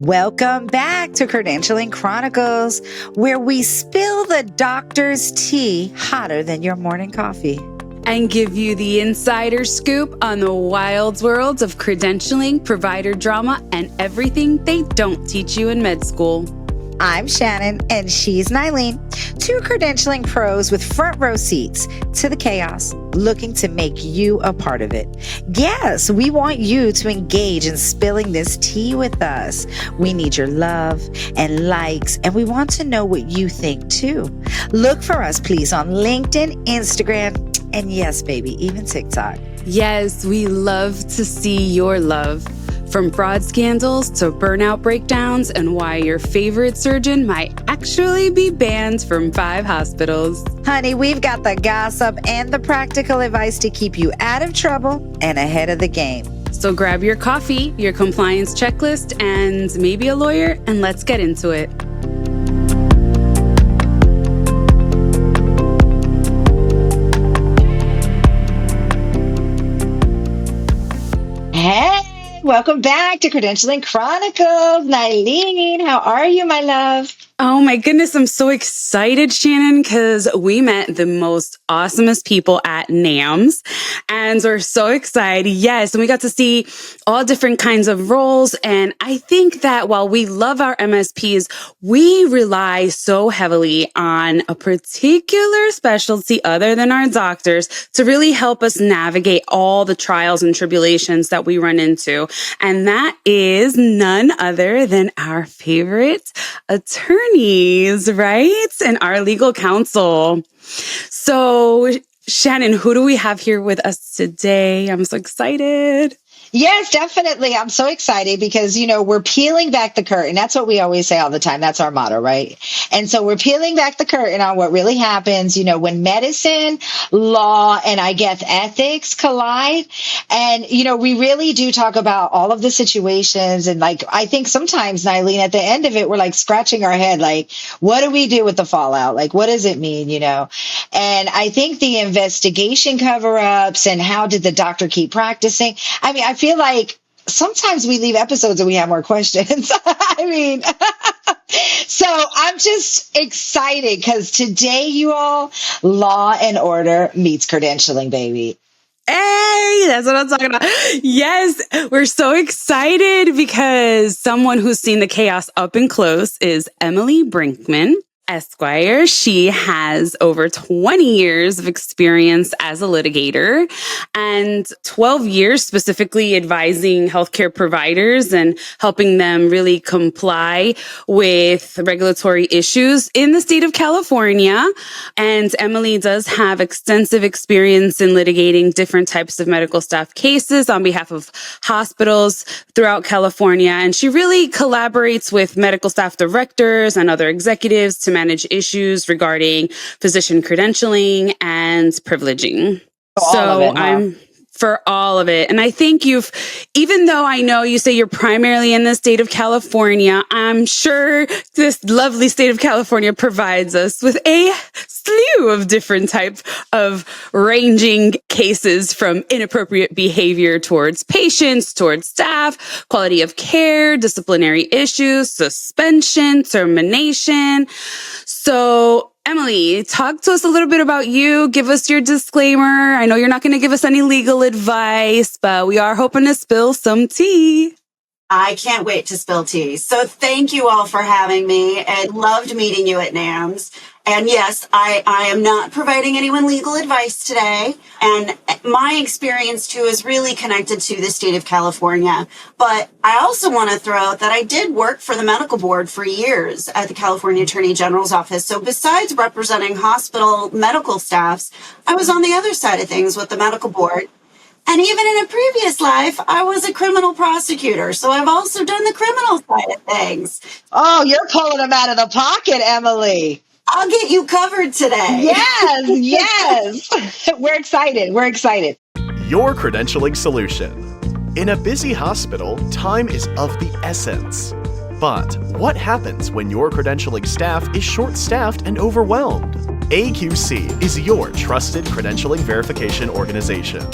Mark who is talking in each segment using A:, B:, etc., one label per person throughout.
A: Welcome back to Credentialing Chronicles, where we spill the doctor's tea hotter than your morning coffee.
B: And give you the insider scoop on the wild worlds of credentialing, provider drama, and everything they don't teach you in med school.
A: I'm Shannen, and she's Nyleen, two credentialing pros with front row seats to the chaos, looking to make you a part of it. Yes, we want you to engage in spilling this tea with us. We need your love and likes, and we want to know what you think too. Look for us, please, on LinkedIn, Instagram, and yes, baby, even TikTok.
B: Yes, we love to see your love. From fraud scandals to burnout breakdowns and why your favorite surgeon might actually be banned from 5 hospitals.
A: Honey, we've got the gossip and the practical advice to keep you out of trouble and ahead of the game.
B: So grab your coffee, your compliance checklist, and maybe a lawyer, and let's get into it.
A: Hey! Welcome back to Credentialing Chronicles. Nyleen, how are you, my love?
B: Oh my goodness, I'm so excited, Shannen, because we met the most awesomest people at NAMS, and we're so excited. Yes, and we got to see all different kinds of roles, and I think that while we love our MSPs, we rely so heavily on a particular specialty other than our doctors to really help us navigate all the trials and tribulations that we run into, and that is none other than our favorite attorneys, right? And our legal counsel. So, Shannen, who do we have here with us today? I'm so excited.
A: Yes, definitely. I'm so excited because, we're peeling back the curtain. That's what we always say all the time. That's our motto, right? And so we're peeling back the curtain on what really happens, when medicine, law, and I guess ethics collide. And, we really do talk about all of the situations. And I think sometimes, Nyleen, at the end of it, we're scratching our head, what do we do with the fallout? What does it mean, And I think the investigation cover-ups and how did the doctor keep practicing? I feel like sometimes we leave episodes and we have more questions. So I'm just excited because today, you all, Law and Order meets credentialing, baby.
B: Hey, that's what I'm talking about. Yes, we're so excited because someone who's seen the chaos up and close is Emily Brinkman, Esquire. She has over 20 years of experience as a litigator and 12 years specifically advising healthcare providers and helping them really comply with regulatory issues in the state of California. And Emily does have extensive experience in litigating different types of medical staff cases on behalf of hospitals throughout California. And she really collaborates with medical staff directors and other executives to manage issues regarding physician credentialing and privileging. I'm for all of it. And I think even though I know you say you're primarily in the state of California, I'm sure this lovely state of California provides us with a slew of different types of ranging cases from inappropriate behavior towards patients, towards staff, quality of care, disciplinary issues, suspension, termination. So, Emily, talk to us a little bit about you. Give us your disclaimer. I know you're not going to give us any legal advice, but we are hoping to spill some tea.
C: I can't wait to spill tea. So thank you all for having me. I loved meeting you at NAMS. And yes, I am not providing anyone legal advice today. And my experience too is really connected to the state of California. But I also want to throw out that I did work for the medical board for years at the California Attorney General's office. So besides representing hospital medical staffs, I was on the other side of things with the medical board. And even in a previous life, I was a criminal prosecutor. So I've also done the criminal side of things.
A: Oh, you're pulling them out of the pocket, Emily.
C: I'll get you covered today.
A: Yes. We're excited.
D: Your credentialing solution. In a busy hospital, time is of the essence. But what happens when your credentialing staff is short-staffed and overwhelmed? AQC is your trusted credentialing verification organization.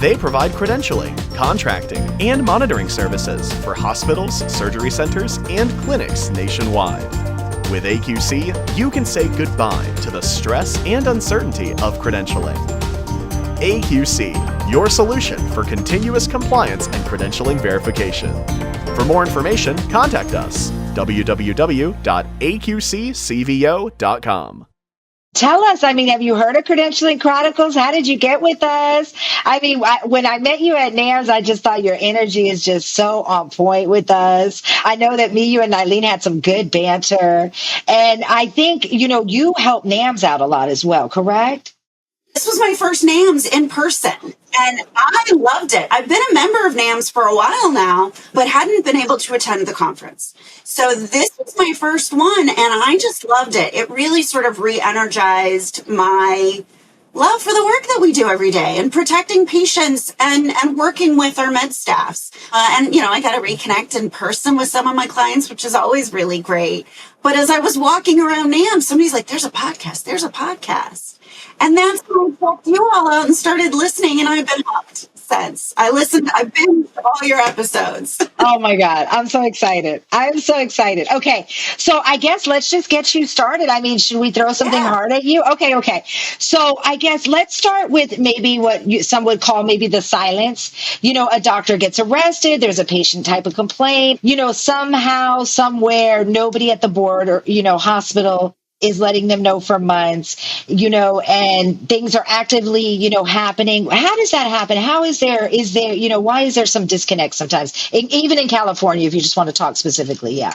D: They provide credentialing, contracting, and monitoring services for hospitals, surgery centers, and clinics nationwide. With AQC, you can say goodbye to the stress and uncertainty of credentialing. AQC, your solution for continuous compliance and credentialing verification. For more information, contact us www.aqccvo.com.
A: Tell us, have you heard of Credentialing Chronicles? How did you get with us? When I met you at NAMS, I just thought your energy is just so on point with us. I know that you and Nyleen had some good banter. And I think, you helped NAMS out a lot as well, correct?
C: This was my first NAMS in person, and I loved it. I've been a member of NAMS for a while now, but hadn't been able to attend the conference. So this was my first one, and I just loved it. It really sort of re-energized my love for the work that we do every day and protecting patients and working with our med staffs. I got to reconnect in person with some of my clients, which is always really great. But as I was walking around NAMS, somebody's like, there's a podcast. And that's when I checked you all out and started listening, and I've been hooked since. I've been to all your episodes.
A: Oh my God. I'm so excited. Okay. So I guess let's just get you started. Should we throw something hard at you? Okay. So I guess let's start with maybe what some would call maybe the silence. A doctor gets arrested. There's a patient type of complaint. Somehow, somewhere, nobody at the board or, hospital is letting them know for months, and things are actively, happening. How does that happen? Why is there some disconnect sometimes? Even in California, if you just want to talk specifically, yeah.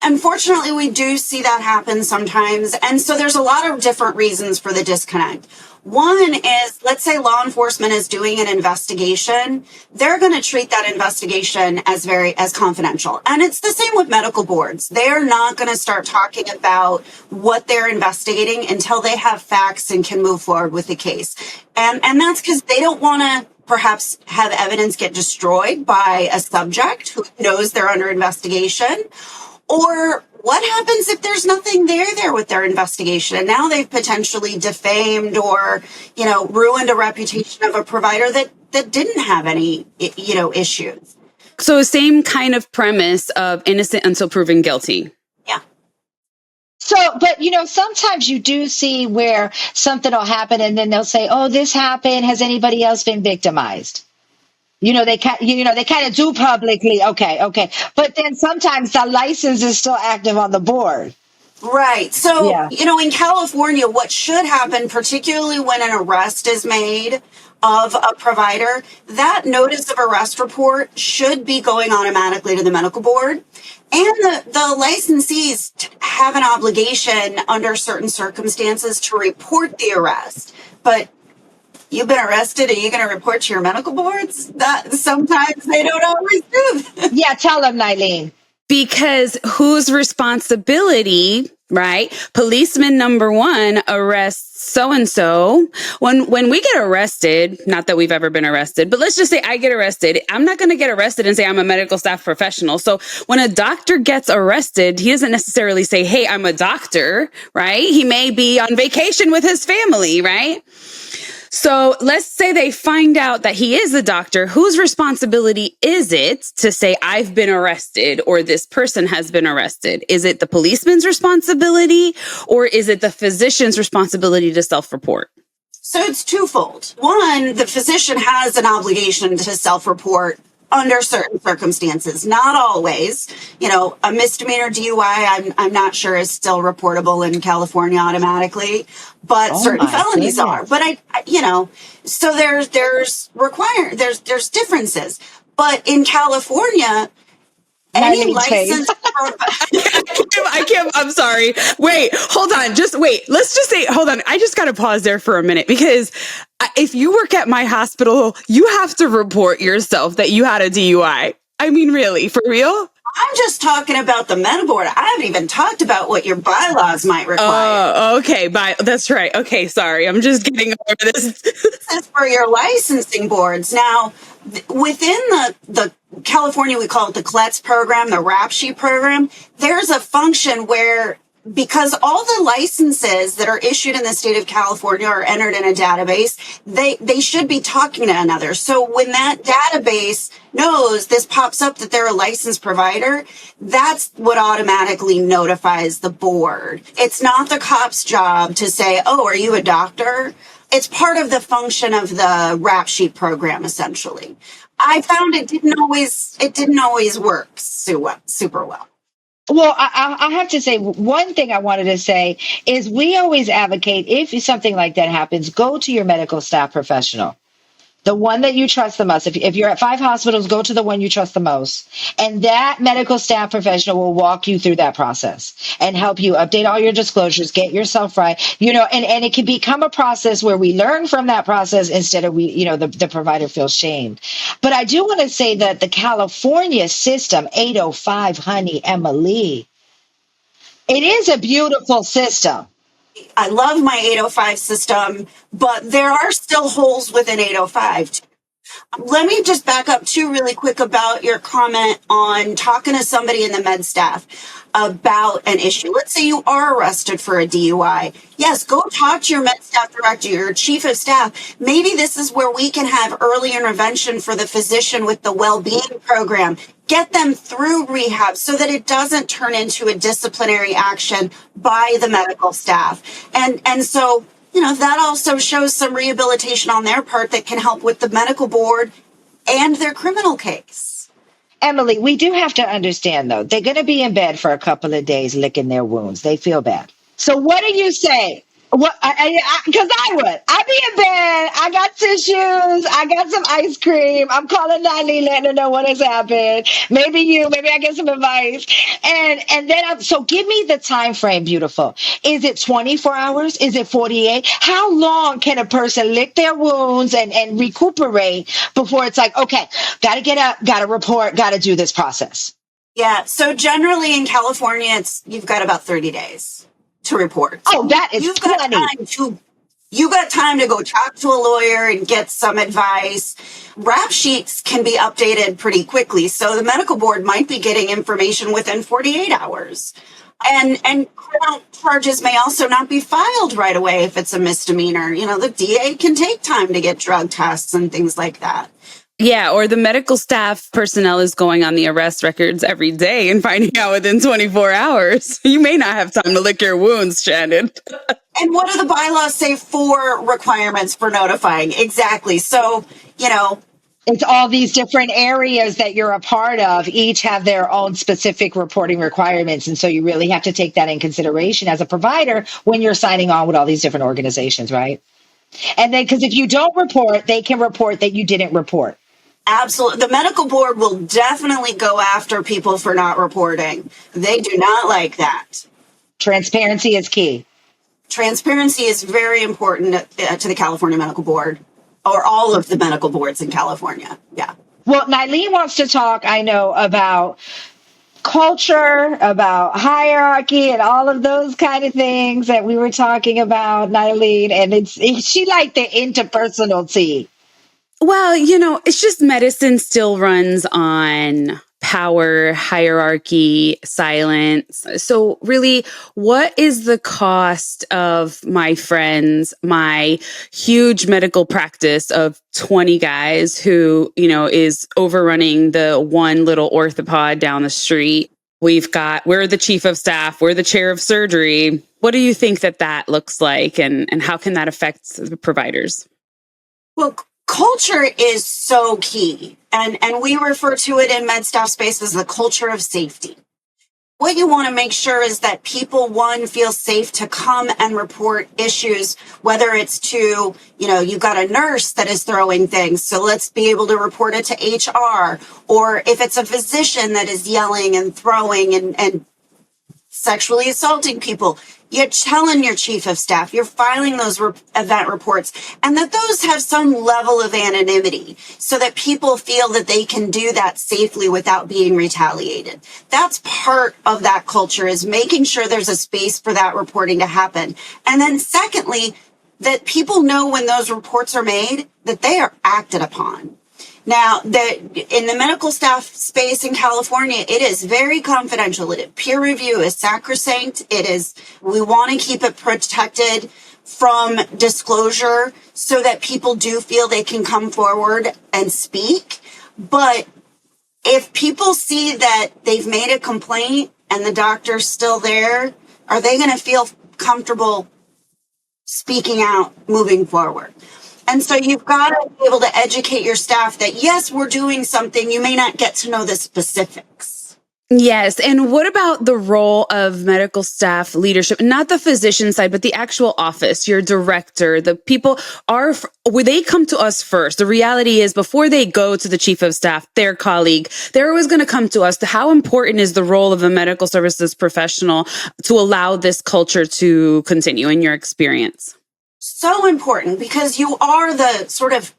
C: Unfortunately, we do see that happen sometimes. And so there's a lot of different reasons for the disconnect. One is, let's say law enforcement is doing an investigation. They're going to treat that investigation as confidential. And it's the same with medical boards. They're not going to start talking about what they're investigating until they have facts and can move forward with the case. And that's because they don't want to perhaps have evidence get destroyed by a subject who knows they're under investigation. Or what happens if there's nothing there with their investigation and now they've potentially defamed or, ruined a reputation of a provider that didn't have any, issues.
B: So same kind of premise of innocent until proven guilty.
C: Yeah.
A: So, but sometimes you do see where something will happen and then they'll say, oh, this happened. Has anybody else been victimized? They kind of do publicly. Okay. But then sometimes the license is still active on the board.
C: Right. So, in California, what should happen, particularly when an arrest is made of a provider, that notice of arrest report should be going automatically to the medical board. And the licensees have an obligation under certain circumstances to report the arrest. But you've been arrested, are you going to report to your medical boards? That sometimes they don't always do.
A: Yeah, tell them, Nyleen.
B: Because whose responsibility, right? Policeman number one arrests so-and-so. When we get arrested, not that we've ever been arrested, but let's just say I get arrested. I'm not going to get arrested and say I'm a medical staff professional. So when a doctor gets arrested, he doesn't necessarily say, hey, I'm a doctor, right? He may be on vacation with his family, right? So let's say they find out that he is a doctor. Whose responsibility is it to say, I've been arrested or this person has been arrested? Is it the policeman's responsibility or is it the physician's responsibility to self-report?
C: So it's twofold. One, the physician has an obligation to self-report under certain circumstances, not always. A misdemeanor DUI, I'm not sure is still reportable in California automatically, but certain felonies are. But so there's differences. But in California, any license.
B: I can't. I'm sorry. Wait, hold on. Just wait. Let's just say, hold on. I just got to pause there for a minute because if you work at my hospital, you have to report yourself that you had a DUI. Really, for real?
C: I'm just talking about the med board. I haven't even talked about what your bylaws might require.
B: Oh, okay. That's right. Okay, sorry. I'm just getting over this.
C: This is for your licensing boards. Now, within the California, we call it the CLETS program, the rap sheet program, there's a function where because all the licenses that are issued in the state of California are entered in a database, they should be talking to another. So when that database knows this pops up that they're a licensed provider, that's what automatically notifies the board. It's not the cop's job to say, oh, are you a doctor? It's part of the function of the rap sheet program, essentially. I found it didn't always work super well.
A: Well, I have to say, one thing I wanted to say is we always advocate, if something like that happens, go to your medical staff professional, the one that you trust the most. If you're at 5 hospitals, go to the one you trust the most. And that medical staff professional will walk you through that process and help you update all your disclosures, get yourself right, and it can become a process where we learn from that process instead of the provider feels shamed. But I do want to say that the California system, 805, honey, Emily, it is a beautiful system.
C: I love my 805 system, but there are still holes within 805. Let me just back up too really quick about your comment on talking to somebody in the med staff about an issue. Let's say you are arrested for a DUI. Yes, go talk to your med staff director, your chief of staff. Maybe this is where we can have early intervention for the physician with the well-being program. Get them through rehab so that it doesn't turn into a disciplinary action by the medical staff. And so, that also shows some rehabilitation on their part that can help with the medical board and their criminal case.
A: Emily, we do have to understand, though, they're going to be in bed for a couple of days licking their wounds. They feel bad. So what do you say? What? Because I would. I'd be in bed. I got tissues. I got some ice cream. I'm calling Nyleen, letting her know what has happened. Maybe I get some advice. And then so give me the time frame, beautiful. Is it 24 hours? Is it 48? How long can a person lick their wounds and recuperate before it's like, okay, got to get up, got to report, got to do this process?
C: Yeah. So generally in California, you've got about 30 days to report.
A: Oh, that is plenty.
C: You got time to go talk to a lawyer and get some advice. Rap sheets can be updated pretty quickly. So the medical board might be getting information within 48 hours. And criminal charges may also not be filed right away if it's a misdemeanor. The DA can take time to get drug tests and things like that.
B: Yeah, or the medical staff personnel is going on the arrest records every day and finding out within 24 hours. You may not have time to lick your wounds, Shannen.
C: And what do the bylaws say for requirements for notifying? Exactly. So,
A: it's all these different areas that you're a part of, each have their own specific reporting requirements. And so you really have to take that in consideration as a provider when you're signing on with all these different organizations, right? And then, because if you don't report, they can report that you didn't report.
C: Absolutely. The medical board will definitely go after people for not reporting. They do not like that.
A: Transparency is key.
C: Transparency is very important to the California Medical Board, or all of the medical boards in California. Yeah.
A: Well, Nyleen wants to talk, I know, about culture, about hierarchy, and all of those kind of things that we were talking about, Nyleen. And she liked the interpersonal tea.
B: Well, it's just medicine still runs on power, hierarchy, silence. So really, what is the cost of my friends, my huge medical practice of 20 guys who, is overrunning the one little orthopod down the street? We're the chief of staff, we're the chair of surgery. What do you think that looks like, and how can that affect the providers?
C: Well, culture is so key, and we refer to it in med staff space as the culture of safety. What you want to make sure is that people, one, feel safe to come and report issues, whether it's to, you've got a nurse that is throwing things, so let's be able to report it to HR, or if it's a physician that is yelling and throwing and sexually assaulting people, you're telling your chief of staff, you're filing those event reports, and that those have some level of anonymity so that people feel that they can do that safely without being retaliated. That's part of that culture, is making sure there's a space for that reporting to happen. And then secondly, that people know when those reports are made, that they are acted upon. Now, in the medical staff space in California, it is very confidential. Peer review is sacrosanct. We want to keep it protected from disclosure so that people do feel they can come forward and speak. But if people see that they've made a complaint and the doctor's still there, are they going to feel comfortable speaking out moving forward? And so you've got to be able to educate your staff that, yes, we're doing something. You may not get to know the specifics.
B: Yes. And what about the role of medical staff leadership? Not the physician side, but the actual office, your director, the people where they come to us first. The reality is before they go to the chief of staff, their colleague, they're always going to come to us. How important is the role of a medical services professional to allow this culture to continue in your experience?
C: So important, because you are the sort of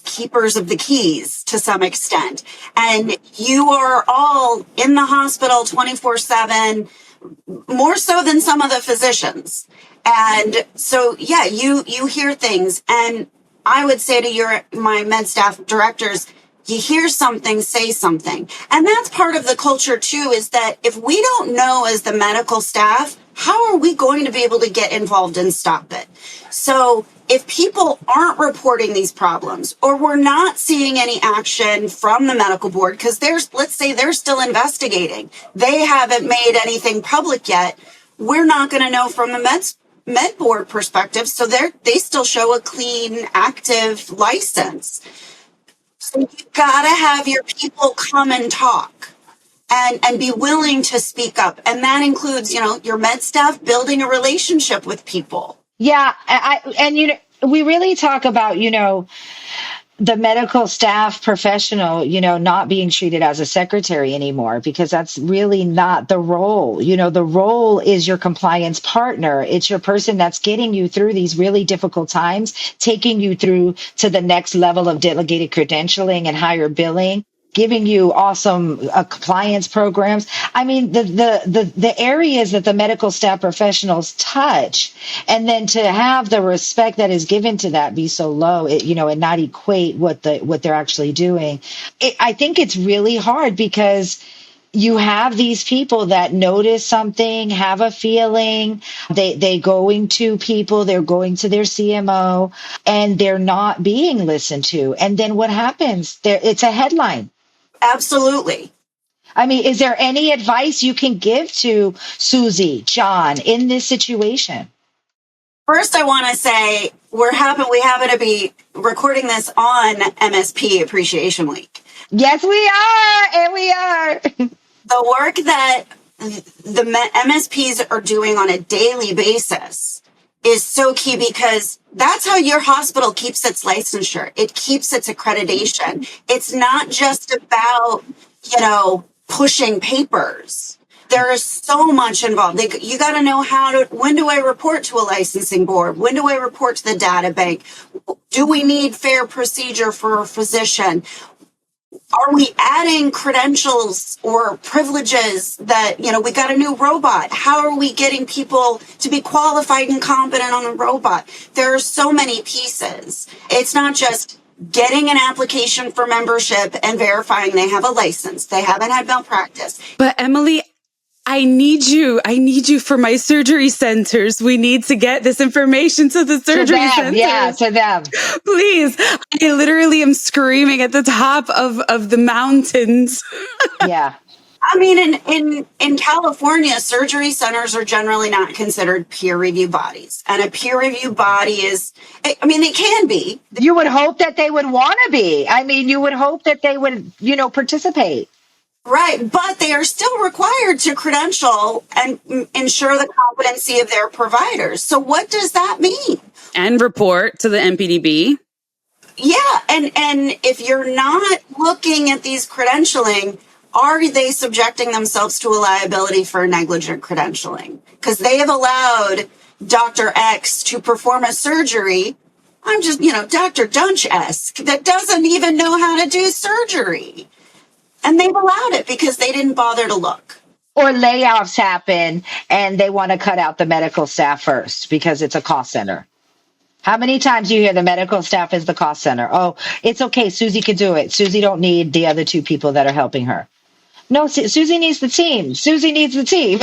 C: keepers of the keys to some extent. And you are all in the hospital 24/7, more so than some of the physicians. And so, yeah, you hear things. And I would say to my med staff directors, you hear something, say something. And that's part of the culture too, is that if we don't know as the medical staff, how are we going to be able to get involved and stop it? So if people aren't reporting these problems, or we're not seeing any action from the medical board, because let's say they're still investigating, they haven't made anything public yet, we're not going to know from the med board perspective. So they still show a clean, active license. So you've got to have your people come and talk and be willing to speak up. And that includes, your med staff building a relationship with people.
A: Yeah. We really talk about, the medical staff professional, not being treated as a secretary anymore, because that's really not the role. The role is your compliance partner. It's your person that's getting you through these really difficult times, taking you through to the next level of delegated credentialing and higher billing, giving you awesome compliance programs. I mean, the areas that the medical staff professionals touch, and then to have the respect that is given to that be so low, and not equate what they're actually doing. I think it's really hard, because you have these people that notice something, have a feeling, they going to people, they're going to their CMO, and they're not being listened to. And then what happens? It's a headline.
C: Absolutely.
A: I mean, is there any advice you can give to Susie, John, in this situation?
C: First, I want to say we happen to be recording this on MSP Appreciation Week.
A: Yes, we are. And we are.
C: The work that the MSPs are doing on a daily basis is so key, because that's how your hospital keeps its licensure. It keeps its accreditation. It's not just about, pushing papers. There is so much involved. You got to know when do I report to a licensing board? When do I report to the data bank? Do we need fair procedure for a physician? Are we adding credentials or privileges that, we got a new robot? How are we getting people to be qualified and competent on a robot? There are so many pieces. It's not just getting an application for membership and verifying they have a license. They haven't had malpractice.
B: But Emily, I need you for my surgery centers. We need to get this information to the surgery centers.
A: Yeah, to them.
B: Please. I literally am screaming at the top of the mountains.
A: Yeah.
C: I mean, in California, surgery centers are generally not considered peer review bodies. And a peer review body they can be.
A: You would hope that they would want to be. I mean, you would hope that they would, participate.
C: Right, but they are still required to credential and ensure the competency of their providers. So what does that mean?
B: And report to the NPDB.
C: Yeah, and if you're not looking at these credentialing, are they subjecting themselves to a liability for negligent credentialing? Because they have allowed Dr. X to perform a surgery. I'm just, Dr. Dunch-esque that doesn't even know how to do surgery. And they've allowed it because they didn't bother to look.
A: Or layoffs happen and they want to cut out the medical staff first because it's a cost center. How many times do you hear the medical staff is the cost center? Oh, it's okay. Susie could do it. Susie don't need the other two people that are helping her. No, Susie needs the team. Susie needs the team.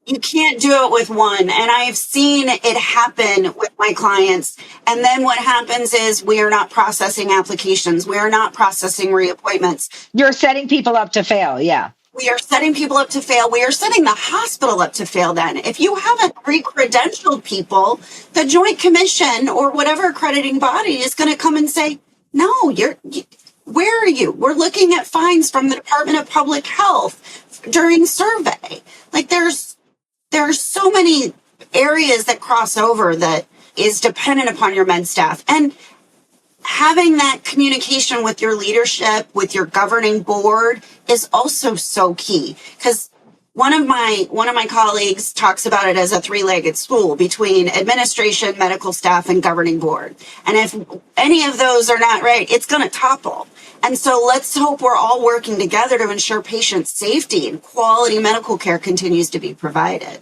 C: You can't do it with one. And I've seen it happen with my clients. And then what happens is we are not processing applications. We are not processing reappointments.
A: You're setting people up to fail. Yeah.
C: We are setting people up to fail. We are setting the hospital up to fail then. If you haven't re-credentialed people, the Joint Commission or whatever accrediting body is going to come and say, no, where are you? We're looking at fines from the Department of Public Health during survey. Like there's so many areas that cross over that is dependent upon your med staff. And having that communication with your leadership, with your governing board is also so key. Because one of my colleagues talks about it as a three-legged stool between administration, medical staff, and governing board. And if any of those are not right, it's going to topple. And so let's hope we're all working together to ensure patient safety and quality medical care continues to be provided.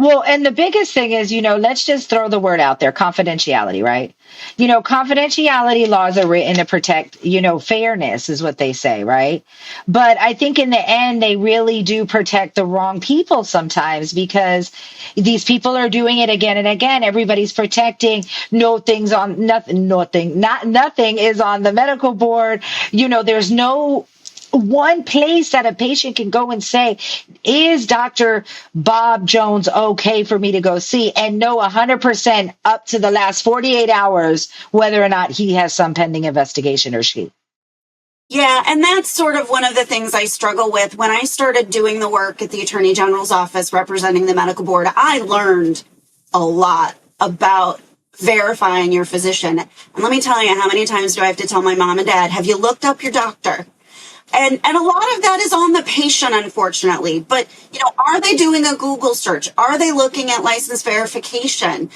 A: Well, and the biggest thing is, let's just throw the word out there, confidentiality, right? Confidentiality laws are written to protect, fairness is what they say, right? But I think in the end, they really do protect the wrong people sometimes because these people are doing it again and again. Everybody's protecting nothing is on the medical board. There's no one place that a patient can go and say, is Dr. Bob Jones okay for me to go see, and know 100% up to the last 48 hours whether or not he has some pending investigation or she.
C: Yeah, and that's sort of one of the things I struggle with. When I started doing the work at the Attorney General's office representing the medical board, I learned a lot about verifying your physician. And let me tell you, how many times do I have to tell my mom and dad, have you looked up your doctor? And a lot of that is on the patient, unfortunately. But, are they doing a Google search? Are they looking at license verification?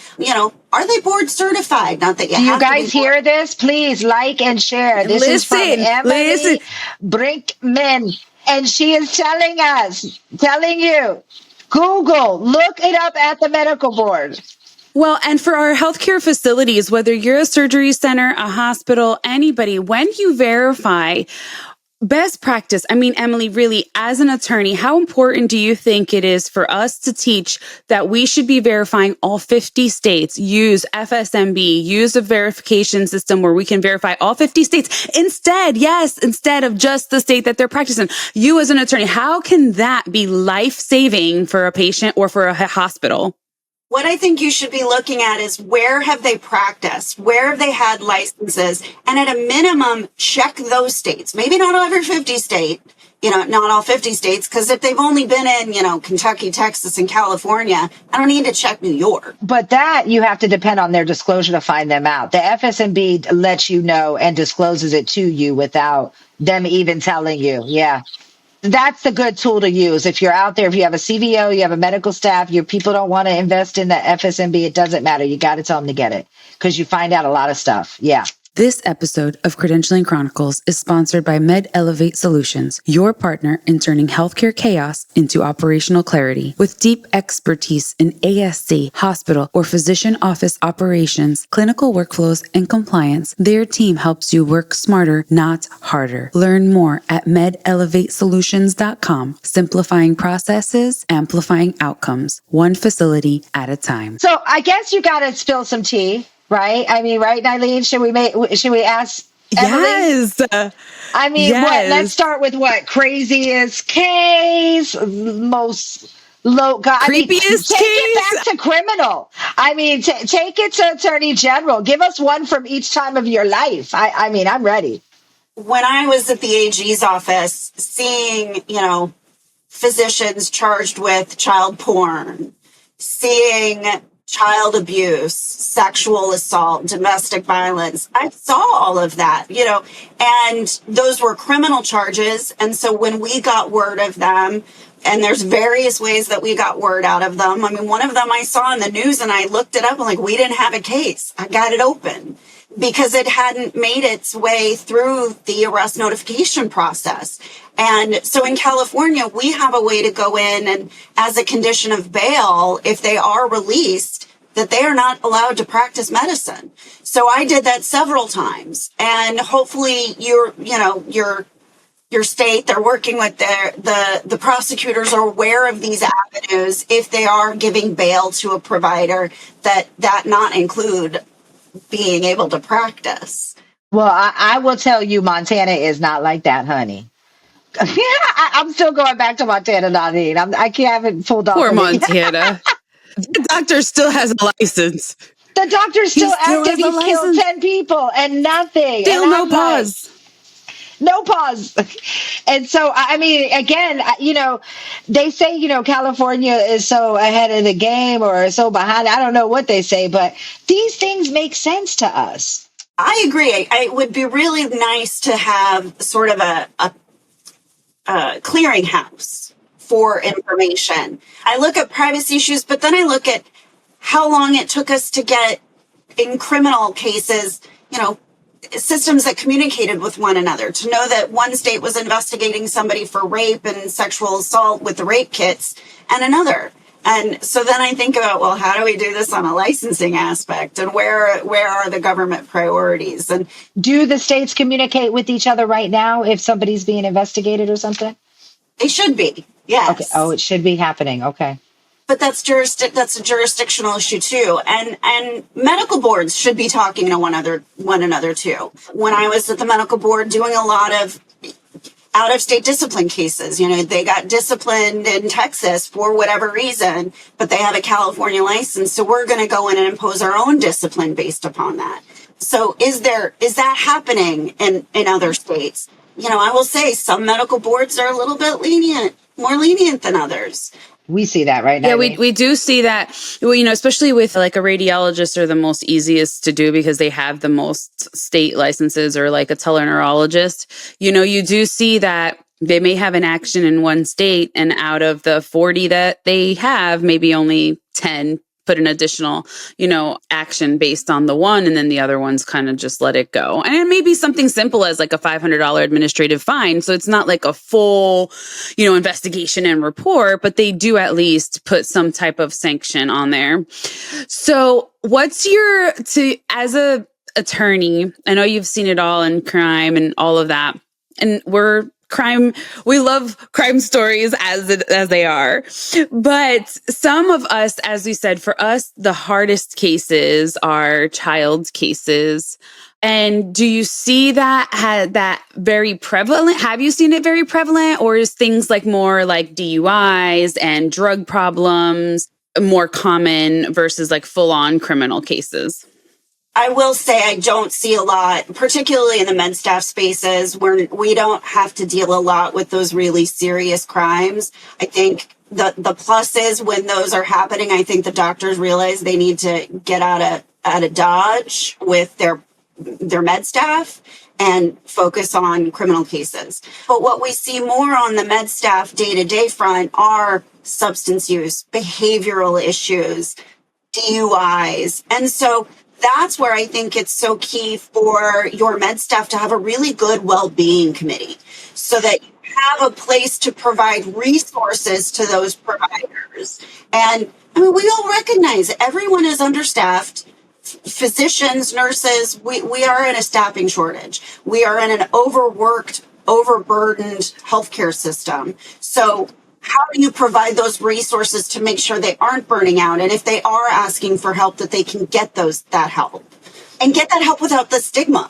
C: Are they board certified? Not that
A: Do you guys hear this? Please like and share. This is from Emily Brinkman. And she is telling you, Google, look it up at the medical board.
B: Well, and for our healthcare facilities, whether you're a surgery center, a hospital, anybody, when you verify, best practice. I mean, Emily, really, as an attorney, how important do you think it is for us to teach that we should be verifying all 50 states, use FSMB, use a verification system where we can verify all 50 states instead of just the state that they're practicing? You as an attorney, how can that be life-saving for a patient or for a hospital?
C: What I think you should be looking at is where have they practiced? Where have they had licenses? And at a minimum, check those states. Maybe not every 50 state, not all 50 states, because if they've only been in, Kentucky, Texas, and California, I don't need to check New York.
A: But that you have to depend on their disclosure to find them out. The FSMB lets you know and discloses it to you without them even telling you. Yeah. That's the good tool to use. If you're out there, if you have a CVO, you have a medical staff, your people don't want to invest in the FSMB, it doesn't matter. You got to tell them to get it because you find out a lot of stuff. Yeah.
B: This episode of Credentialing Chronicles is sponsored by Med Elevate Solutions, your partner in turning healthcare chaos into operational clarity. With deep expertise in ASC, hospital, or physician office operations, clinical workflows, and compliance, their team helps you work smarter, not harder. Learn more at medelevatesolutions.com. Simplifying processes, amplifying outcomes, one facility at a time.
A: So I guess you got to spill some tea. Right? I mean, right, Nyleen? Should we ask Emily?
B: Yes.
A: I mean, yes. Let's start with what? Craziest case, most low,
B: creepiest case?
A: Take it back to criminal. I mean, take it to Attorney General. Give us one from each time of your life. I mean, I'm ready.
C: When I was at the AG's office, seeing, physicians charged with child porn, seeing child abuse, sexual assault, domestic violence. I saw all of that, and those were criminal charges. And so when we got word of them, and there's various ways that we got word out of them. I mean, one of them I saw in the news and I looked it up and we didn't have a case. I got it open because it hadn't made its way through the arrest notification process. And so in California, we have a way to go in and as a condition of bail, if they are released, that they are not allowed to practice medicine. So I did that several times, and hopefully your state, they're working with the prosecutors are aware of these avenues if they are giving bail to a provider, that not include being able to practice.
A: Well, I will tell you, Montana is not like that, honey. I'm still going back to Montana, Nyleen. I haven't pulled off.
B: Poor
A: of it.
B: Montana. The doctor still has a license.
A: The doctor's still active.
B: has a
A: He's killed
B: license.
A: 10 people and nothing.
B: Still
A: And
B: no
A: I'm like,
B: pause.
A: no pause. And so, I mean, again, they say, California is so ahead of the game or so behind. I don't know what they say, but these things make sense to us.
C: I agree. It would be really nice to have sort of a clearinghouse for information. I look at privacy issues, but then I look at how long it took us to get in criminal cases, systems that communicated with one another, to know that one state was investigating somebody for rape and sexual assault with the rape kits and another. And so then I think about, well, how do we do this on a licensing aspect, and where are the government priorities? And
A: do the states communicate with each other right now if somebody's being investigated or something?
C: They should be. Yes.
A: Okay. Oh, it should be happening. Okay.
C: But that's a jurisdictional issue too. And medical boards should be talking to one another too. When I was at the medical board doing a lot of out-of-state discipline cases, they got disciplined in Texas for whatever reason, but they have a California license. So we're going to go in and impose our own discipline based upon that. So is that happening in other states? I will say some medical boards are a little bit more lenient than others.
A: We see that right now.
B: Yeah, we do see that, especially with like a radiologist are the most easiest to do because they have the most state licenses, or like a teleneurologist. You do see that they may have an action in one state, and out of the 40 that they have, maybe only 10 put an additional, action based on the one, and then the other ones kind of just let it go. And it may be something simple as like a $500 administrative fine. So it's not like a full, investigation and report, but they do at least put some type of sanction on there. So what's as a attorney, I know you've seen it all in crime and all of that, and we love crime stories as they are. But some of us, as we said, for us, the hardest cases are child cases. And do you see that very prevalent? Have you seen it very prevalent? Or is things like more like DUIs and drug problems more common versus like full-on criminal cases?
C: I will say I don't see a lot, particularly in the med staff spaces, where we don't have to deal a lot with those really serious crimes. I think the plus is when those are happening, I think the doctors realize they need to get out of Dodge with their med staff and focus on criminal cases. But what we see more on the med staff day-to-day front are substance use, behavioral issues, DUIs. And so that's where I think it's so key for your med staff to have a really good well-being committee, so that you have a place to provide resources to those providers. And we all recognize everyone is understaffed. Physicians, nurses, we are in a staffing shortage. We are in an overworked, overburdened healthcare system. So how do you provide those resources to make sure they aren't burning out? And if they are asking for help, that they can get that help, and get that help without the stigma.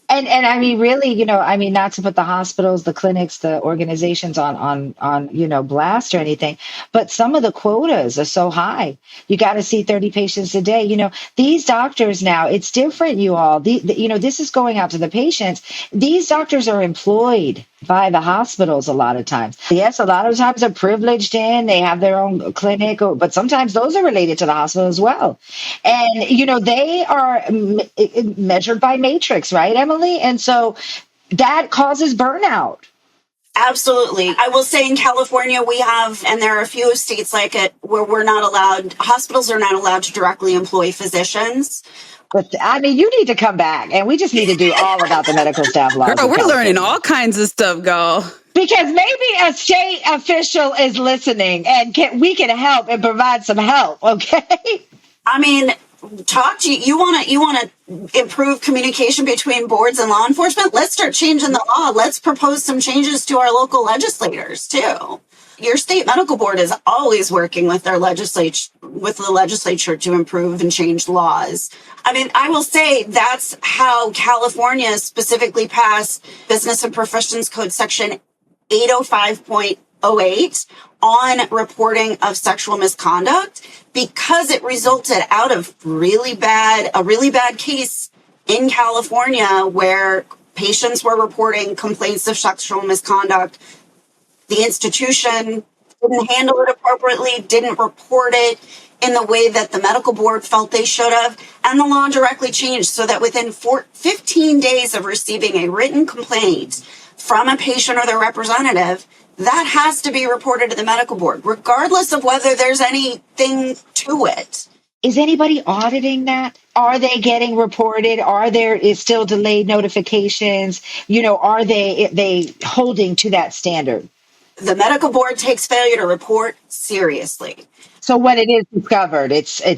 A: And I mean, really, not to put the hospitals, the clinics, the organizations on blast or anything, but some of the quotas are so high. You got to see 30 patients a day. These doctors now, it's different, you all. This is going out to the patients. These doctors are employed by the hospitals a lot of times. Yes, a lot of times they're privileged in, they have their own clinic, but sometimes those are related to the hospital as well. And, they are measured by matrix, right, Emily? And so that causes burnout.
C: Absolutely. I will say in California, we have, and there are a few states like it, where hospitals are not allowed to directly employ physicians.
A: But you need to come back, and we just need to do all about the medical staff laws.
B: Girl, we're learning all kinds of stuff, girl.
A: Because maybe a state official is listening, and we can help and provide some help, okay?
C: I mean, talk to you. You want to improve communication between boards and law enforcement? Let's start changing the law. Let's propose some changes to our local legislators too. Your state medical board is always working with their the legislature to improve and change laws. I mean, I will say that's how California specifically passed Business and Professions Code Section 805.08 on reporting of sexual misconduct, because it resulted out of a really bad case in California where patients were reporting complaints of sexual misconduct. The institution didn't handle it appropriately, didn't report it in the way that the medical board felt they should have, and the law directly changed so that within 15 days of receiving a written complaint from a patient or their representative, that has to be reported to the medical board, regardless of whether there's anything to it.
A: Is anybody auditing that? Are they getting reported? Is still delayed notifications? Are they holding to that standard?
C: The medical board takes failure to report seriously.
A: So when it is discovered, it's a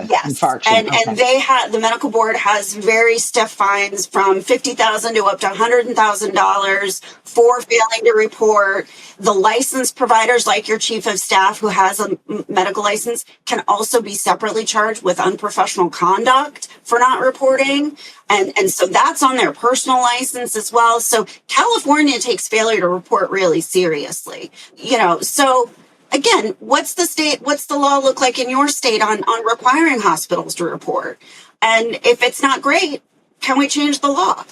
C: Yes.
A: infraction.
C: And the medical board has very stiff fines from $50,000 to up to $100,000 for failing to report. The licensed providers, like your chief of staff who has a medical license, can also be separately charged with unprofessional conduct for not reporting. And so that's on their personal license as well. So California takes failure to report really seriously. So again, what's the law look like in your state on requiring hospitals to report? And if it's not great, can we change the law?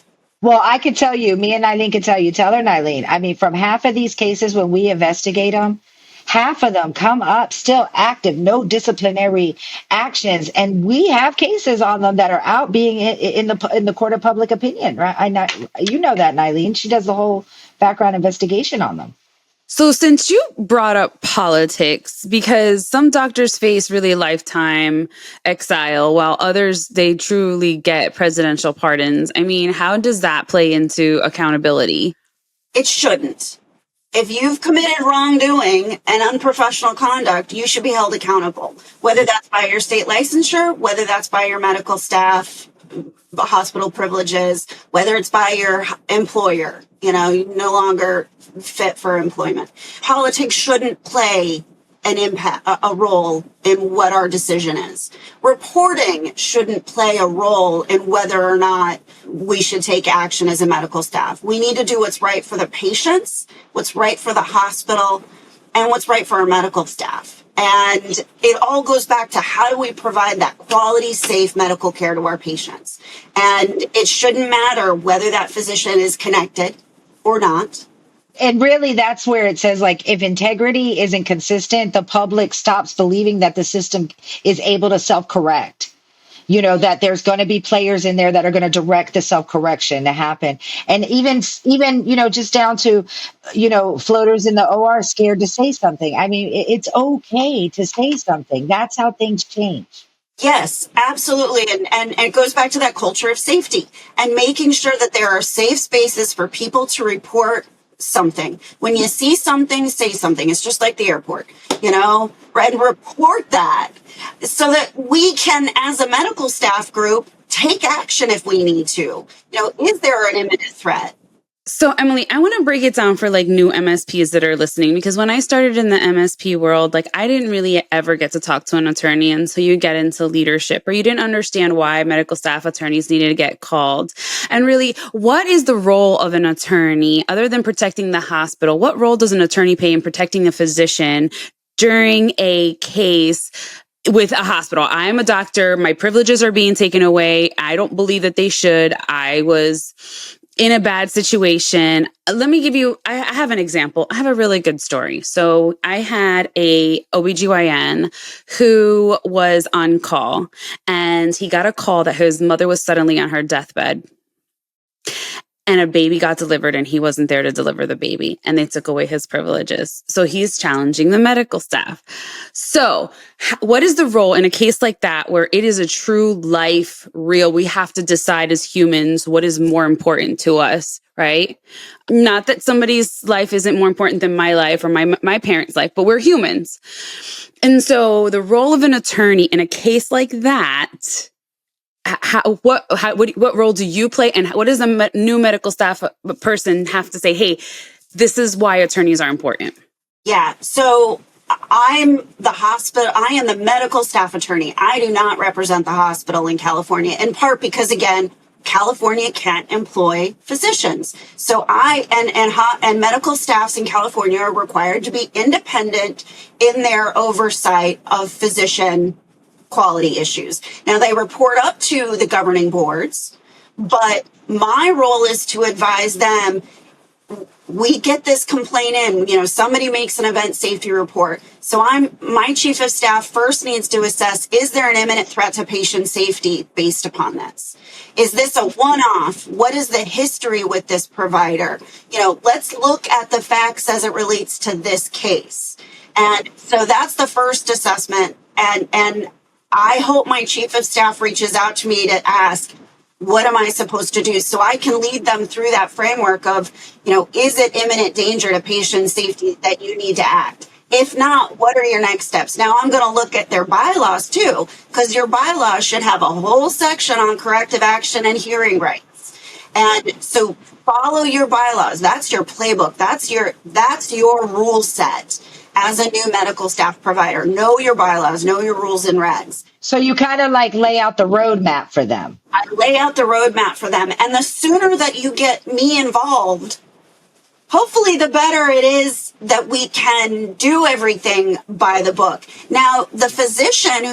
A: Well, I could tell you, me and Nyleen can tell you, tell her, Nyleen. I mean, from half of these cases, when we investigate them, half of them come up still active, no disciplinary actions. And we have cases on them that are out being in the court of public opinion, right? You know that, Nyleen. She does the whole background investigation on them.
B: So since you brought up politics, because some doctors face really lifetime exile while others, they truly get presidential pardons. I mean, how does that play into accountability?
C: It shouldn't. If you've committed wrongdoing and unprofessional conduct, you should be held accountable, whether that's by your state licensure, whether that's by your medical staff, hospital privileges, whether it's by your employer. You're no longer fit for employment. Politics shouldn't play a role in what our decision is. Reporting shouldn't play a role in whether or not we should take action as a medical staff. We need to do what's right for the patients, what's right for the hospital, and what's right for our medical staff. And it all goes back to how do we provide that quality, safe medical care to our patients? And it shouldn't matter whether that physician is connected or not.
A: And really, that's where it says, like, if integrity isn't consistent, the public stops believing that the system is able to self-correct. That there's going to be players in there that are going to direct the self-correction to happen. And even, just down to, floaters in the OR scared to say something. I mean, it's okay to say something. That's how things change.
C: Yes, absolutely. And it goes back to that culture of safety and making sure that there are safe spaces for people to report something. When you see something, say something. It's just like the airport, and report that so that we can, as a medical staff group, take action if we need to. Is there an imminent threat?
B: So, Emily, I want to break it down for new MSPs that are listening, because when I started in the MSP world, I didn't really ever get to talk to an attorney until you get into leadership, or you didn't understand why medical staff attorneys needed to get called. And really, what is the role of an attorney other than protecting the hospital? What role does an attorney play in protecting a physician during a case with a hospital? I'm a doctor. My privileges are being taken away. I don't believe that they should. I was in a bad situation. Let me give you, I have an example. I have a really good story. So I had a OBGYN who was on call, and he got a call that his mother was suddenly on her deathbed. and a baby got delivered and he wasn't there to deliver the baby and they took away his privileges. So he's challenging the medical staff. So what is the role in a case like that where it is a true life, real, we have to decide as humans what is more important to us, right? Not that somebody's life isn't more important than my life or my parents' life, but we're humans. And so the role of an attorney in a case like that, what role do you play, and what does a new medical staff person have to say? Hey, this is why attorneys are important.
C: Yeah. So I am the medical staff attorney. I do not represent the hospital in California, in part because, again, California can't employ physicians. So and medical staffs in California are required to be independent in their oversight of physician quality issues. Now, they report up to the governing boards, but my role is to advise them. We get this complaint in, somebody makes an event safety report. So my chief of staff first needs to assess, is there an imminent threat to patient safety based upon this? Is this a one-off? What is the history with this provider? Let's look at the facts as it relates to this case. And so that's the first assessment. And I hope my chief of staff reaches out to me to ask, what am I supposed to do? So I can lead them through that framework of, is it imminent danger to patient safety that you need to act? If not, what are your next steps? Now, I'm going to look at their bylaws too, because your bylaws should have a whole section on corrective action and hearing rights. And so follow your bylaws. That's your playbook. That's your rule set as a new medical staff provider. Know your bylaws, know your rules and regs.
A: So you kind of like lay out the roadmap for them.
C: I lay out the roadmap for them. And the sooner that you get me involved, hopefully the better it is that we can do everything by the book. Now, the physician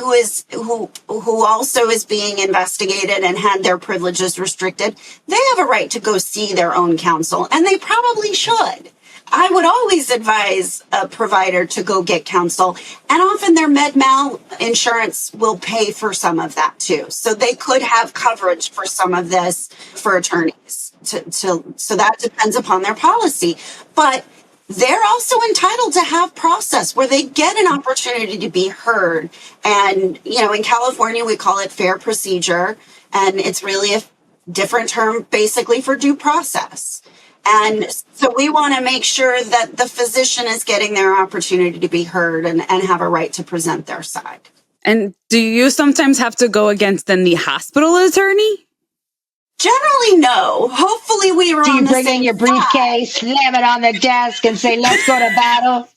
C: who also is being investigated and had their privileges restricted, they have a right to go see their own counsel, and they probably should. I would always advise a provider to go get counsel, and often their med-mal insurance will pay for some of that too. So they could have coverage for some of this for attorneys. So that depends upon their policy. But they're also entitled to have process where they get an opportunity to be heard. And, in California, we call it fair procedure, and it's really a different term basically for due process. And so we want to make sure that the physician is getting their opportunity to be heard and have a right to present their side.
B: And do you sometimes have to go against then the hospital attorney?
C: Generally, no. Hopefully we were on the same side.
A: Do you bring in your briefcase, slam it on the desk, and say, let's go to battle?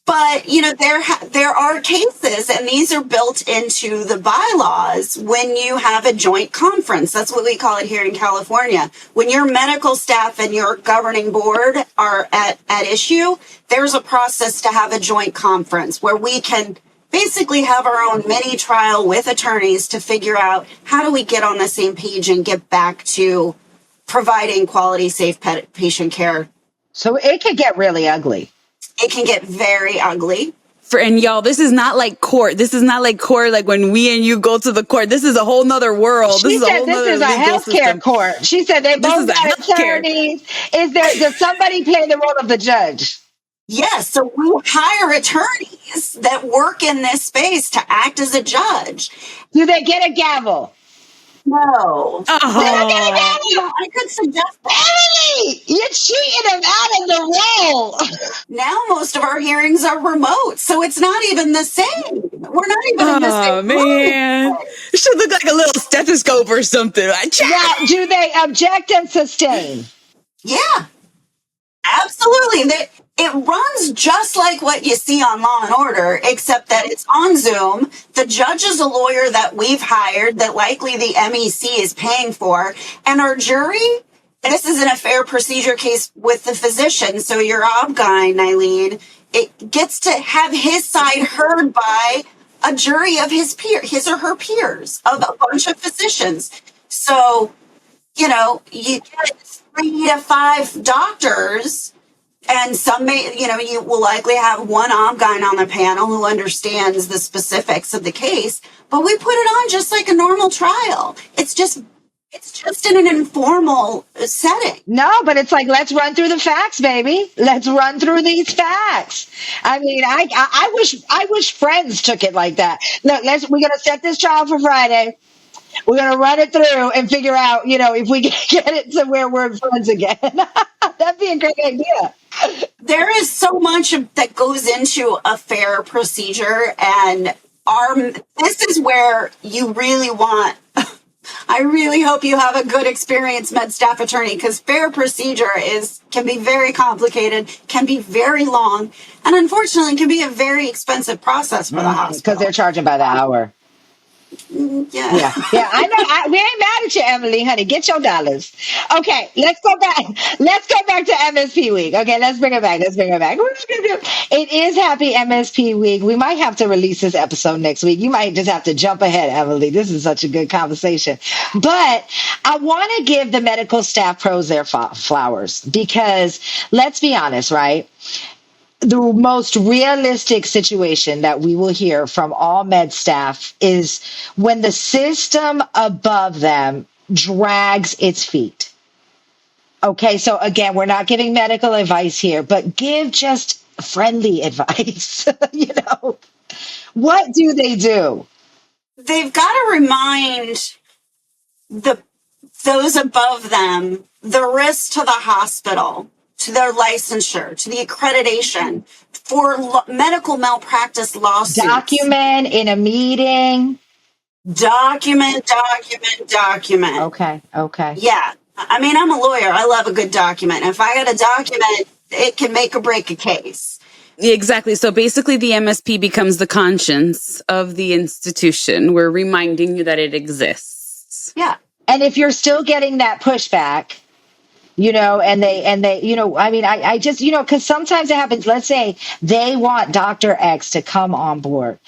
C: But, there are cases, and these are built into the bylaws when you have a joint conference. That's what we call it here in California. When your medical staff and your governing board are at issue, there's a process to have a joint conference where we can basically have our own mini trial with attorneys to figure out how do we get on the same page and get back to providing quality, safe patient care.
A: So it could get really ugly.
C: It can get very ugly.
B: And y'all, this is not like court. This is not like court, like when we and you go to the court. This is a whole nother world.
A: She said this is a healthcare court. She said they both got attorneys. Does somebody play the role of the judge?
C: Yes. So we hire attorneys that work in this space to act as a judge.
A: Do they get a gavel?
C: No.
A: They don't get a gavel.
C: I could suggest
A: Emily, you're cheating them out of the role.
C: Now most of our hearings are remote, so it's not even the same. We're not even in the same.
B: Oh, man. It should look like a little stethoscope or something.
A: Now, do they object and sustain?
C: Yeah, absolutely. It runs just like what you see on Law and Order, except that it's on Zoom. The judge is a lawyer that we've hired that likely the MEC is paying for. And our jury, this is an affair procedure case with the physician. So your ob guy, Nyleen, it gets to have his side heard by a jury of his or her peers, of a bunch of physicians. So, you get 3 to 5 doctors. And some may, you will likely have one ob-gyn on the panel who understands the specifics of the case, but we put it on just like a normal trial. It's just It's just in an informal setting.
A: No, but it's like, let's run through the facts, baby. Let's run through these facts. I mean, I wish Friends took it like that. Look, we're gonna set this trial for Friday. We're gonna run it through and figure out, if we can get it to where we're friends again. That'd be a great idea.
C: There is so much that goes into a fair procedure, and this is where you really want. I really hope you have a good experienced med staff attorney, because fair procedure can be very complicated, can be very long, and unfortunately can be a very expensive process for the hospital.
A: Because they're charging by the hour.
C: Yeah.
A: I know. We ain't mad at you, Emily, honey. Get your dollars. Okay, let's go back. Let's go back to MSP week. Okay, let's bring it back. It is Happy MSP week. We might have to release this episode next week. You might just have to jump ahead, Emily. This is such a good conversation. But I want to give the medical staff pros their flowers, because let's be honest, right? The most realistic situation that we will hear from all med staff is when the system above them drags its feet. Okay, so again, we're not giving medical advice here, but give just friendly advice. What do they do?
C: They've got to remind those above them the risk to the hospital, to their licensure, to the accreditation for medical malpractice lawsuits.
A: Document in a meeting.
C: Document.
A: Okay.
C: Yeah. I mean, I'm a lawyer. I love a good document. If I got a document, it can make or break a case.
B: Exactly. So basically the MSP becomes the conscience of the institution. We're reminding you that it exists.
C: Yeah.
A: And if you're still getting that pushback, and they, I just, because sometimes it happens. Let's say they want Dr. X to come on board.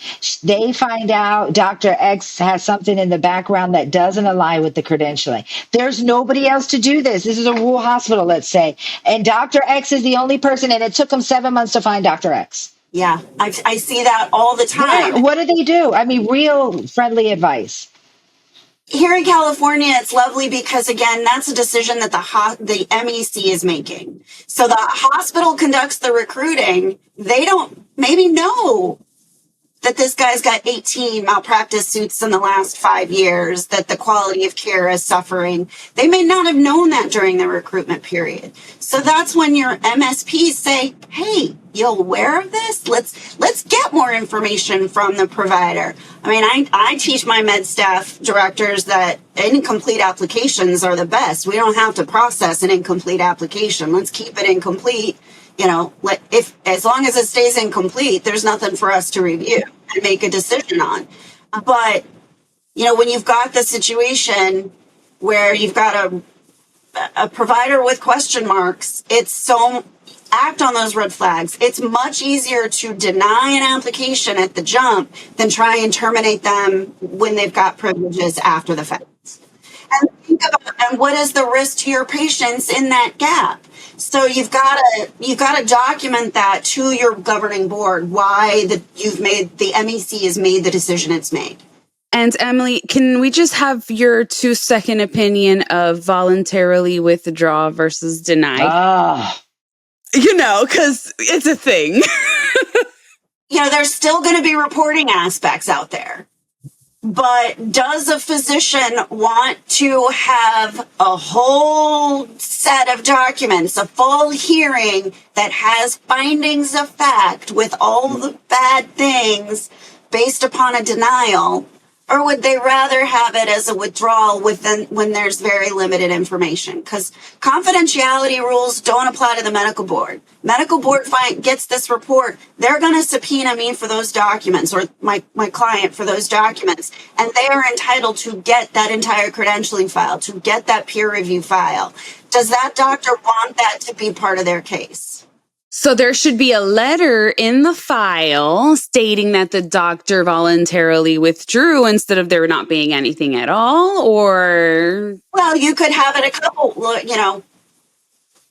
A: They find out Dr. X has something in the background that doesn't align with the credentialing. There's nobody else to do this. This is a rural hospital, let's say. And Dr. X is the only person, and it took them 7 months to find Dr. X.
C: Yeah, I see that all the time.
A: Yeah. What do they do? I mean, real friendly advice.
C: Here in California, it's lovely because, again, that's a decision that the MEC is making. So the hospital conducts the recruiting. They don't maybe know that this guy's got 18 malpractice suits in the last 5 years, that the quality of care is suffering. They may not have known that during the recruitment period. So that's when your MSPs say, hey, you aware of this? Let's get more information from the provider. I mean, I teach my med staff directors that incomplete applications are the best. We don't have to process an incomplete application. Let's keep it incomplete. As long as it stays incomplete, there's nothing for us to review and make a decision on. But, when you've got the situation where you've got a provider with question marks, act on those red flags. It's much easier to deny an application at the jump than try and terminate them when they've got privileges after the fact. And think about what is the risk to your patients in that gap. So you've got to document that to your governing board, why the MEC has made the decision it's made.
B: And Emily, can we just have your 2-second opinion of voluntarily withdraw versus deny? Because it's a thing.
C: There's still going to be reporting aspects out there. But does a physician want to have a whole set of documents, a full hearing that has findings of fact with all the bad things based upon a denial? Or would they rather have it as a withdrawal when there's very limited information? Because confidentiality rules don't apply to the medical board. Medical board gets this report. They're going to subpoena me for those documents, or my client for those documents. And they are entitled to get that entire credentialing file, to get that peer review file. Does that doctor want that to be part of their case?
B: So there should be a letter in the file stating that the doctor voluntarily withdrew instead of there not being anything at all, or?
C: Well, you could have it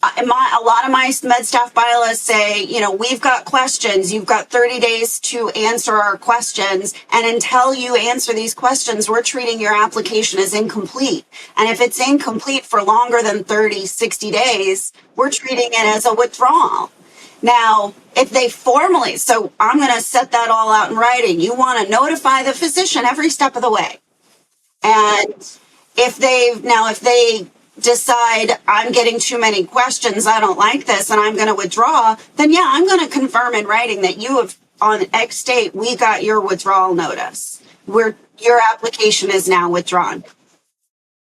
C: A lot of my med staff bylaws say, we've got questions. You've got 30 days to answer our questions. And until you answer these questions, we're treating your application as incomplete. And if it's incomplete for longer than 30, 60 days, we're treating it as a withdrawal. Now, if they formally, so I'm going to set that all out in writing. You want to notify the physician every step of the way. And if they decide I'm getting too many questions, I don't like this, and I'm going to withdraw, then yeah, I'm going to confirm in writing that you have, on X date, we got your withdrawal notice. Your application is now withdrawn.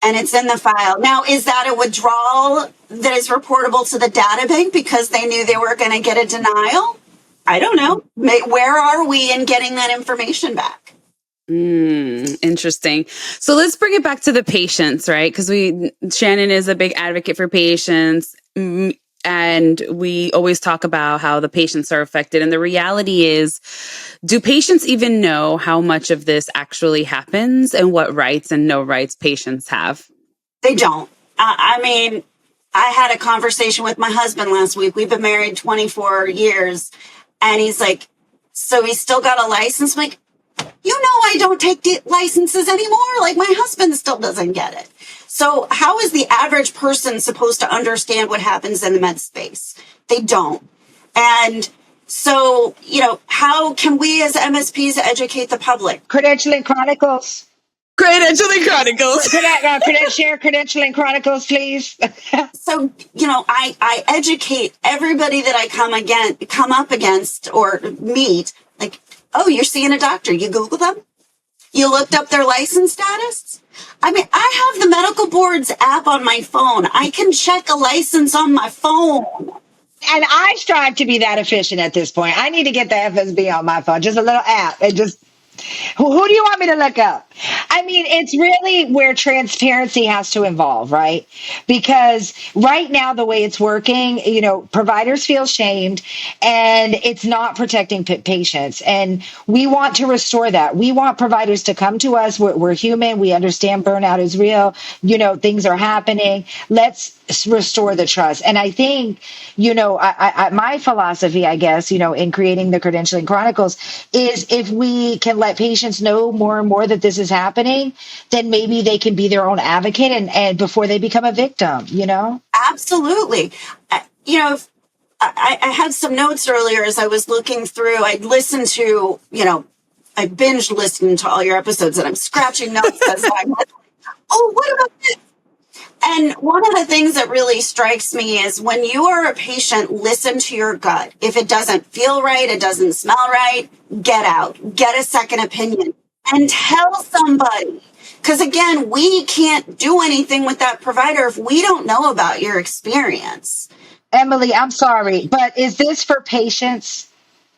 C: And it's in the file. Now, is that a withdrawal that is reportable to the data bank because they knew they were going to get a denial? I don't know. Where are we in getting that information back?
B: Interesting. So let's bring it back to the patients, right? Because Shannen is a big advocate for patients, and we always talk about how the patients are affected. And the reality is, do patients even know how much of this actually happens and what rights and no rights patients have?
C: They don't. I mean, I had a conversation with my husband last week. We've been married 24 years. And he's like, so he's still got a license? I'm like, I don't take licenses anymore. Like, my husband still doesn't get it. So how is the average person supposed to understand what happens in the med space? They don't. And so, how can we as MSPs educate the public?
A: Credentialing Chronicles.
B: Credentialing Chronicles.
A: Share Credentialing Chronicles, please.
C: So, I educate everybody that I come up against or meet. Like, oh, you're seeing a doctor. You Google them? You looked up their license status? I mean, I have the medical board's app on my phone. I can check a license on my phone.
A: And I strive to be that efficient at this point. I need to get the FSB on my phone, just a little app, and just who do you want me to look up? I mean, it's really where transparency has to involve, right? Because right now, the way it's working, providers feel shamed and it's not protecting patients. And we want to restore that. We want providers to come to us. We're human. We understand burnout is real. Things are happening. Let's restore the trust. And I think, my philosophy, I guess, in creating the Credentialing Chronicles is if we can let patients know more and more that this is happening, then maybe they can be their own advocate and before they become a victim,
C: Absolutely. I had some notes earlier as I was looking through. I listened to, I binge listened to all your episodes and I'm scratching notes as I'm like, oh, what about this? And one of the things that really strikes me is when you are a patient, listen to your gut. If it doesn't feel right, it doesn't smell right, get out, get a second opinion and tell somebody. Because again, we can't do anything with that provider if we don't know about your experience.
A: Emily, I'm sorry, but is this for patients?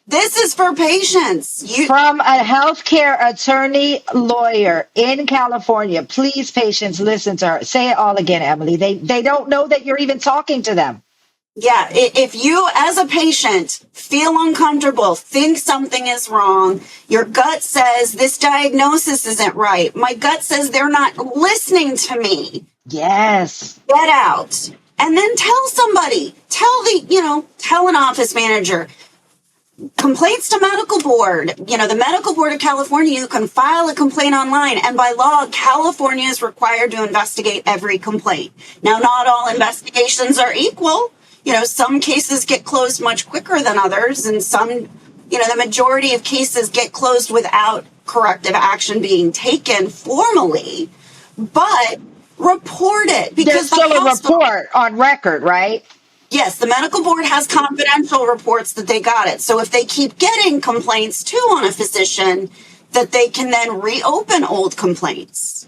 C: This is for patients.
A: From a healthcare attorney lawyer in California, please, patients, listen to her. Say it all again, Emily. They don't know that you're even talking to them.
C: Yeah, if you as a patient feel uncomfortable, think something is wrong, your gut says this diagnosis isn't right. My gut says they're not listening to me.
A: Yes.
C: Get out. And then tell somebody. Tell an office manager. Complaints to medical board. The medical board of California, you can file a complaint online. And by law, California is required to investigate every complaint. Now, not all investigations are equal. Some cases get closed much quicker than others. And some, the majority of cases get closed without corrective action being taken formally. But report it. Because
A: there's still a report on record, right?
C: Yes, the medical board has confidential reports that they got it. So if they keep getting complaints too on a physician, that they can then reopen old complaints.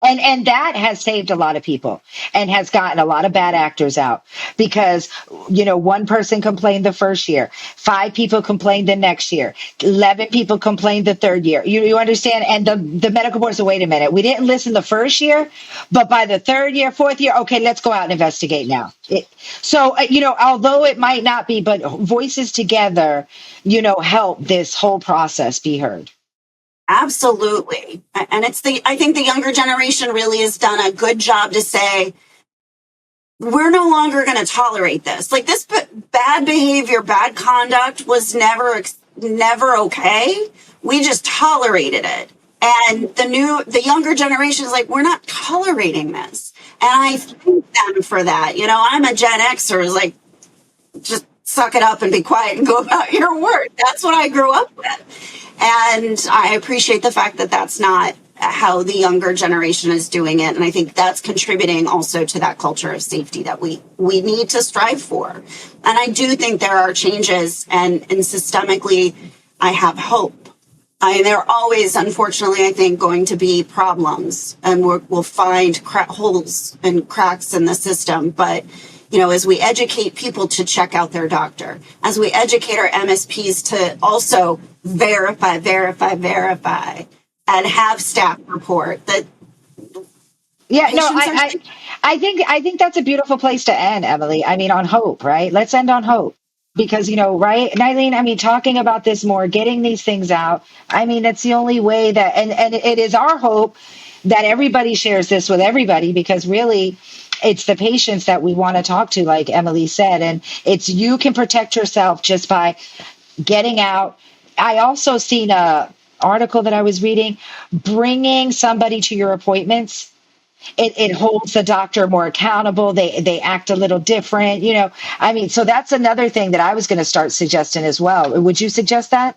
A: And that has saved a lot of people and has gotten a lot of bad actors out because, one person complained the first year, 5 people complained the next year, 11 people complained the third year. You understand? And the medical board said, wait a minute, we didn't listen the first year, but by the third year, fourth year, okay, let's go out and investigate now. Although it might not be, but voices together, help this whole process be heard.
C: Absolutely. And I think the younger generation really has done a good job to say, we're no longer going to tolerate this. Like, this bad behavior, bad conduct was never okay. We just tolerated it. And the younger generation is like, we're not tolerating this. And I thank them for that. You know, I'm a Gen Xer, is like, just suck it up and be quiet and go about your work. That's what I grew up with. And I appreciate the fact that that's not how the younger generation is doing it. And I think that's contributing also to that culture of safety that we need to strive for. And I do think there are changes, and systemically, I have hope. There are always, unfortunately, I think, going to be problems, and we'll find holes and cracks in the system. But, you know, as we educate people to check out their doctor, as we educate our MSPs to also verify, and have staff report that.
A: Yeah, no, I think that's a beautiful place to end, Emily. I mean, on hope, right? Let's end on hope. Because, you know, right, Nyleen, I mean, talking about this more, getting these things out, I mean, it's the only way that, and it is our hope that everybody shares this with everybody, because really it's the patients that we want to talk to, like Emily said, and it's, you can protect yourself just by getting out. I also seen a article that I was reading, bringing somebody to your appointments. It holds the doctor more accountable. They act a little different, you know. I mean, so that's another thing that I was going to start suggesting as well. Would you suggest that?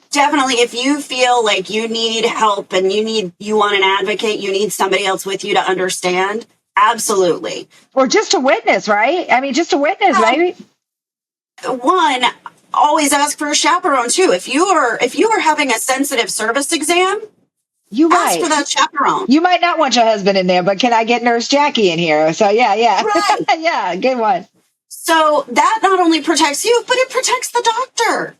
C: Definitely. If you feel like you need help and you want an advocate, you need somebody else with you to understand. Absolutely.
A: Or just to witness, right? I mean, just to witness, right?
C: One, always ask for a chaperone too. If you are having a sensitive service exam,
A: you
C: ask for that chaperone.
A: You might not want your husband in there, but can I get Nurse Jackie in here? So yeah.
C: Right.
A: Yeah, good one.
C: So that not only protects you, but it protects the doctor.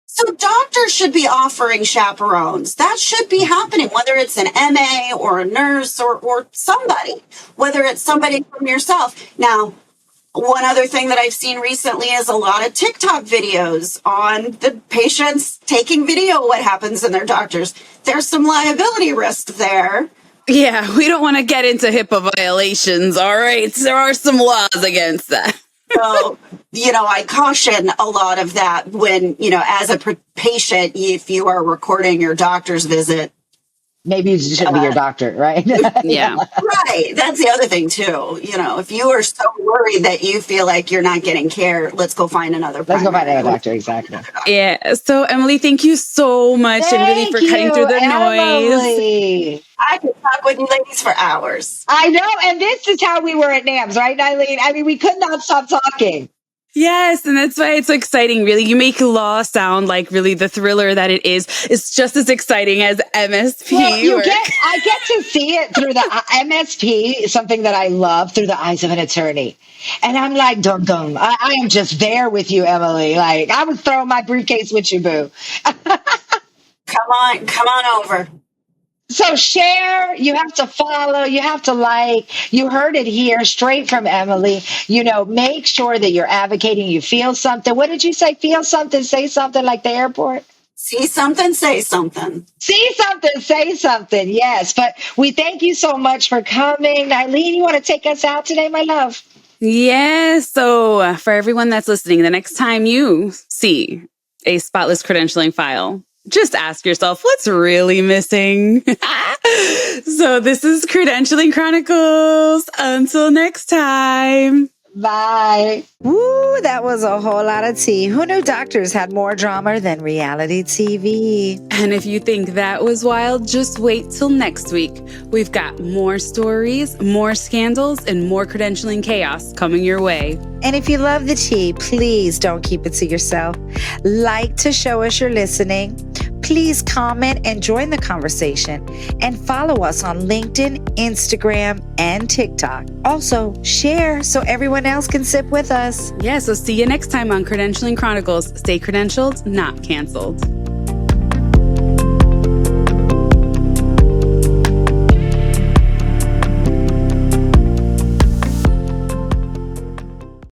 C: So doctors should be offering chaperones. That should be happening, whether it's an MA or a nurse or somebody, whether it's somebody from yourself. Now, one other thing that I've seen recently is a lot of TikTok videos on the patients taking video what happens in their doctors. There's some liability risk there.
B: Yeah, we don't want to get into HIPAA violations, all right? There are some laws against that.
C: So, you know, I caution a lot of that when, you know, as a patient, if you are recording your doctor's visit.
A: Maybe you shouldn't be your doctor, right?
B: Yeah.
C: Right. That's the other thing, too. You know, if you are so worried that you feel like you're not getting care, let's go find another
A: doctor. Exactly.
B: Yeah. So, Emily, thank you so much and really for cutting through the noise.
C: I could talk with you ladies for hours.
A: I know. And this is how we were at NAMS, right, Nyleen? I mean, we could not stop talking.
B: Yes, and that's why it's so exciting, really. You make law sound like really the thriller that it is. It's just as exciting as MSP
A: well, I get to see it through the MSP, something that I love, through the eyes of an attorney. And I'm like, dum-dum. I am just there with you, Emily. Like, I would throw my briefcase with you, boo.
C: Come on over.
A: So share, you have to follow, you have to like, you heard it here straight from Emily. You know, make sure that you're advocating, you feel something. What did you say? Feel something, say something, like the airport?
C: See something, say something.
A: See something, say something. Yes. But we thank you so much for coming. Nyleen, you want to take us out today, my love?
B: Yes. So for everyone that's listening, the next time you see a spotless credentialing file, just ask yourself, what's really missing? So this is Credentialing Chronicles. Until next time.
A: Bye. Woo, that was a whole lot of tea. Who knew doctors had more drama than reality TV?
B: And if you think that was wild, just wait till next week. We've got more stories, more scandals, and more credentialing chaos coming your way.
A: And if you love the tea, please don't keep it to yourself. Like to show us you're listening. Please comment and join the conversation, and follow us on LinkedIn, Instagram, and TikTok. Also, share so everyone else can sip with us.
B: Yeah, so see you next time on Credentialing Chronicles. Stay credentialed, not canceled.